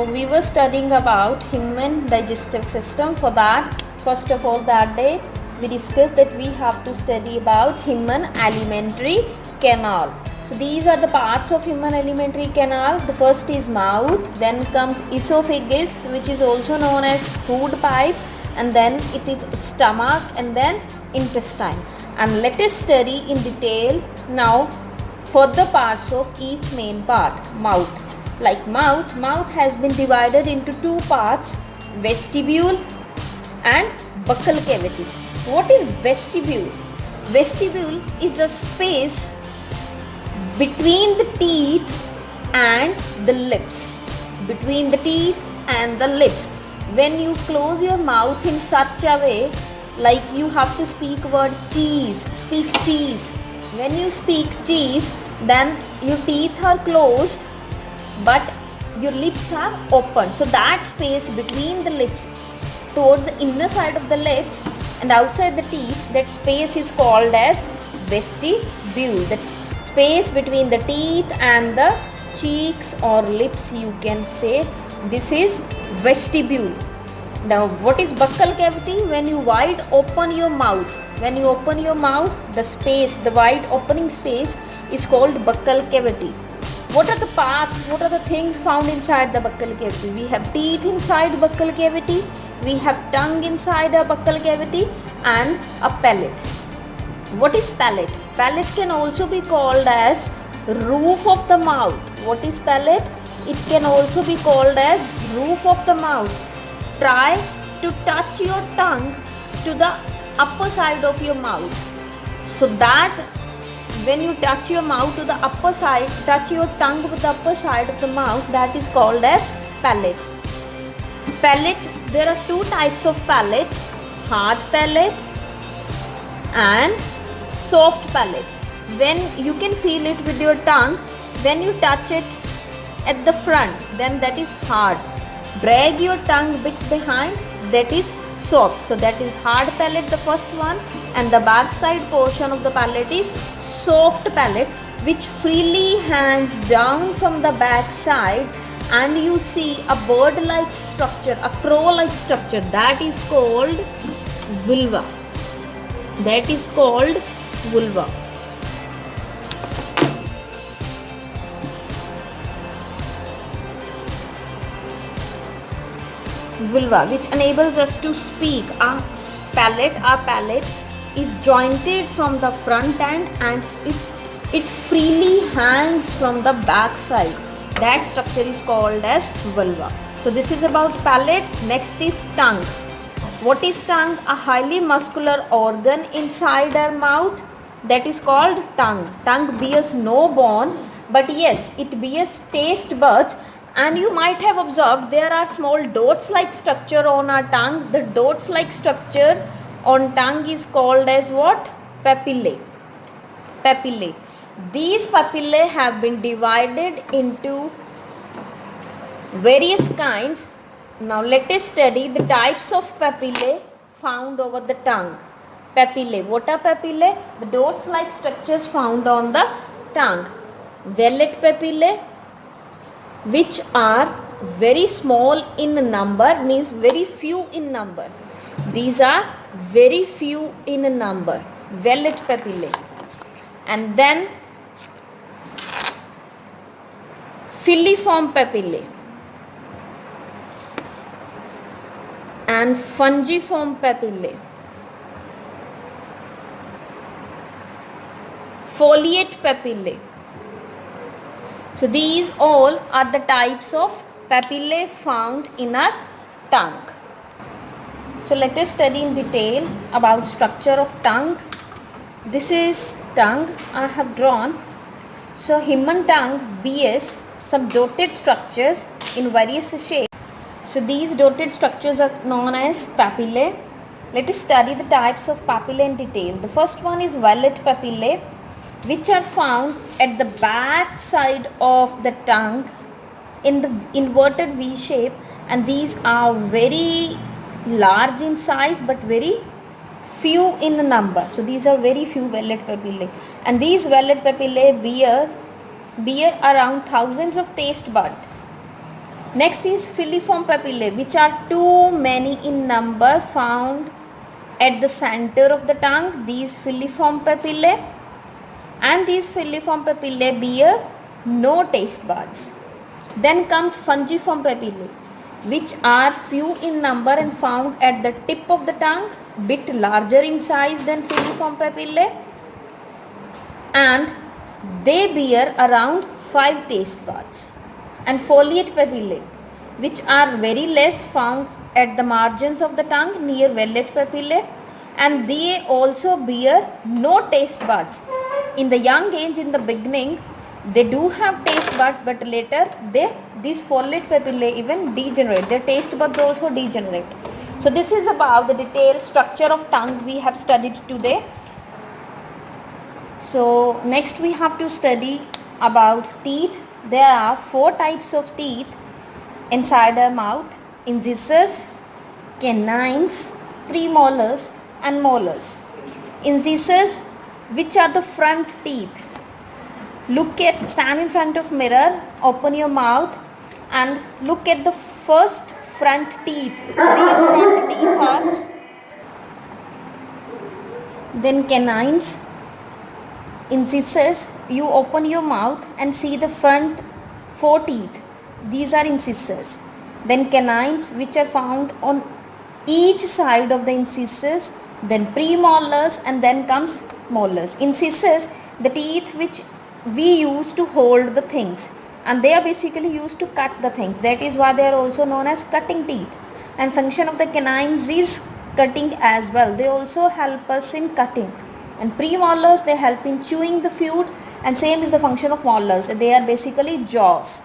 So we were studying about human digestive system. For that, first of all, that day we discussed that we have to study about human alimentary canal. So these are the parts of human alimentary canal. The first is mouth, then comes esophagus, which is also known as food pipe, and then it is stomach, and then intestine. And let us study in detail now further parts of each main part. Mouth. Like mouth has been divided into two parts, vestibule and buccal cavity. What is vestibule? Vestibule is the space between the teeth and the lips. Between the teeth and the lips. When you close your mouth in such a way, like you have to speak word cheese, speak cheese. When you speak cheese, then your teeth are closed but your lips are open. So that space between the lips, towards the inner side of the lips and outside the teeth, that space is called as vestibule. That space between the teeth and the cheeks or lips, you can say, this is vestibule. Now what is buccal cavity? When you wide open your mouth, when you open your mouth, the space, the wide opening space is called buccal cavity. What are the parts, what are the things found inside the buccal cavity? We have teeth inside buccal cavity, we have tongue inside a buccal cavity, and a palate. What is palate? Palate can also be called as roof of the mouth. What is palate? It can also be called as roof of the mouth. Try to touch your tongue to the upper side of your mouth, so that when you touch your mouth to the upper side, touch your tongue with the upper side of the mouth, that is called as palate. Palate, there are two types of palate, hard palate and soft palate. When you can feel it with your tongue, when you touch it at the front, then that is hard. Drag your tongue bit behind, that is soft. So that is hard palate, the first one, and the back side portion of the palate is soft palate, which freely hangs down from the back side, and you see a bird-like structure, a crow-like structure, that is called vulva. That is called vulva. Vulva, which enables us to speak. Our palate is jointed from the front end, and it freely hangs from the back side. That structure is called as vulva. So this is about palate. Next is tongue. What is tongue? A highly muscular organ inside our mouth, that is called tongue. Tongue bears no bone, but yes, it bears taste buds. And you might have observed there are small dots like structure on our tongue. The dots like structure on tongue is called as what? Papillae. Papillae. These papillae have been divided into various kinds. Now let us study the types of papillae found over the tongue. Papillae. What are papillae? The dots like structures found on the tongue. Vellet papillae, which are very small in number, means very few in number. These are very few in number, vellet papillae. And then filiform papillae and fungiform papillae, foliate papillae. So these all are the types of papillae found in our tongue. So let us study in detail about structure of tongue. This is tongue I have drawn. So human tongue bears some dotted structures in various shapes. So these dotted structures are known as papillae. Let us study the types of papillae in detail. The first one is vellet papillae, which are found at the back side of the tongue in the inverted V shape, and these are very large in size but very few in number. So these are very few vellet papillae, and these vellet papillae bear around thousands of taste buds. Next is filiform papillae, which are too many in number, found at the center of the tongue. These filiform papillae, and these filiform papillae bear no taste buds. Then comes fungiform papillae, which are few in number and found at the tip of the tongue, bit larger in size than filiform papillae, and they bear around 5 taste buds. And foliate papillae, which are very less, found at the margins of the tongue near velvet papillae, and they also bear no taste buds. In the young age, in the beginning, they do have taste buds, but later these foliate papillae even degenerate. Their taste buds also degenerate. So this is about the detailed structure of tongue we have studied today. So next we have to study about teeth. There are 4 types of teeth inside our mouth: incisors, canines, premolars and molars. Incisors, which are the front teeth. Stand in front of mirror, open your mouth and look at the first front teeth. These front teeth are. Then canines. Incisors, you open your mouth and see the front 4 teeth. These are incisors. Then canines, which are found on each side of the incisors. Then premolars, and then comes molars. Incisors, the teeth which we use to hold the things, and they are basically used to cut the things. That is why they are also known as cutting teeth. And function of the canines is cutting as well. They also help us in cutting. And premolars, they help in chewing the food, and same is the function of molars. They are basically jaws.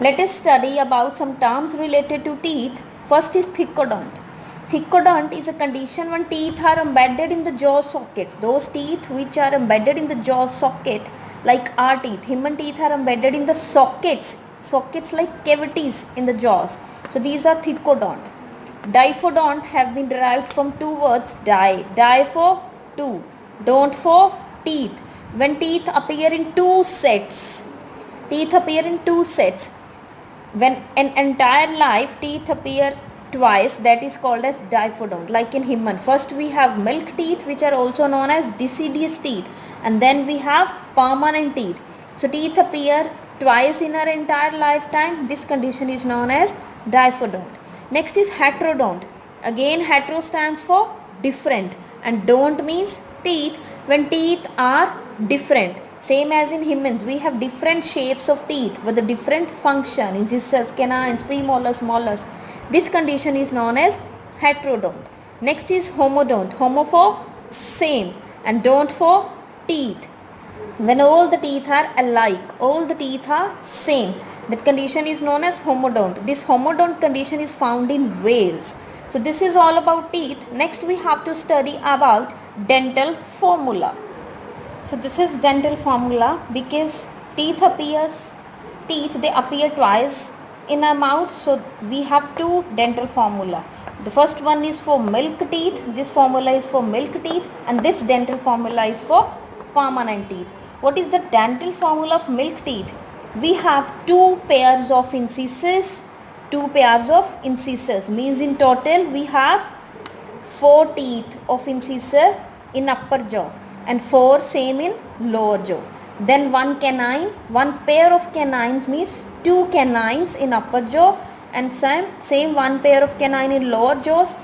Let us study about some terms related to teeth. First is thicodont. Thicodont is a condition when teeth are embedded in the jaw socket. Those teeth which are embedded in the jaw socket, like our teeth, human teeth, are embedded in the sockets like cavities in the jaws. So these are thicodont. Diphodont have been derived from 2 words: die for 2, don't for teeth. When teeth appear in 2 sets, when an entire life teeth appear twice, that is called as diphodont. Like in human, first we have milk teeth, which are also known as deciduous teeth, and then we have permanent teeth. So teeth appear twice in our entire lifetime. This condition is known as diphodont. Next is heterodont. Again, hetero stands for different, and don't means teeth. When teeth are different, same as in humans, we have different shapes of teeth with a different function: incisors, canines, premolars, molars. This condition is known as heterodont. Next is homodont. Homo for same and don't for teeth. When all the teeth are alike, all the teeth are same, that condition is known as homodont. This homodont condition is found in whales. So this is all about teeth. Next we have to study about dental formula. So this is dental formula, because teeth they appear twice in our mouth. So we have 2 dental formula. The first one is for milk teeth. This formula is for milk teeth, and this dental formula is for permanent teeth. What is the dental formula of milk teeth? We have 2 pairs of incisors. 2 pairs of incisors means in total we have 4 teeth of incisor in upper jaw and 4 same in lower jaw. Then 1 canine, 1 pair of canines means 2 canines in upper jaw, and same 1 pair of canine in lower jaws.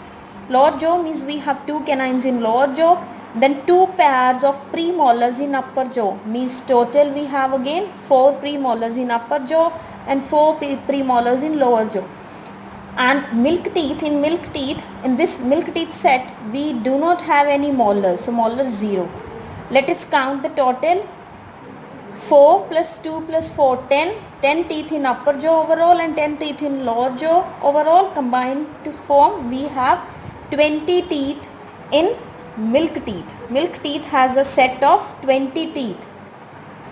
Lower jaw means we have 2 canines in lower jaw. Then 2 pairs of premolars in upper jaw means total we have again 4 premolars in upper jaw and 4 premolars in lower jaw. And milk teeth, in this milk teeth set we do not have any molars, so molars 0. Let us count the total: 4 plus 2 plus 4, 10 teeth in upper jaw overall and 10 teeth in lower jaw overall. Combined to form we have 20 teeth in milk teeth. Milk teeth has a set of 20 teeth.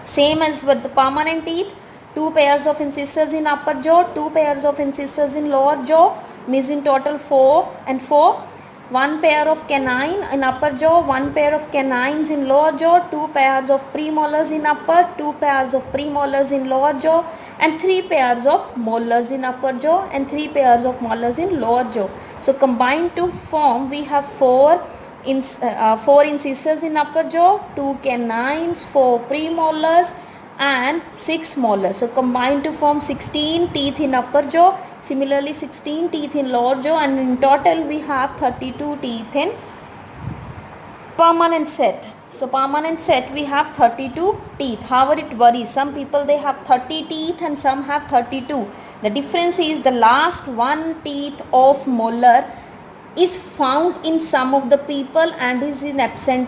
Same as with the permanent teeth, 2 pairs of incisors in upper jaw, 2 pairs of incisors in lower jaw, means in total 4 and 4. one pair of canine in upper jaw, one pair of canines in lower jaw, two pairs of premolars in upper, two pairs of premolars in lower jaw, and three pairs of molars in upper jaw and three pairs of molars in lower jaw. So combined to form, we have four incisors in upper jaw, two canines, four premolars, and 6 molars. So combined to form 16 teeth in upper jaw, similarly 16 teeth in lower jaw, and in total we have 32 teeth in permanent set. So permanent set we have 32 teeth. However, it varies. Some people they have 30 teeth and some have 32. The difference is the last one teeth of molar is found in some of the people and is in absent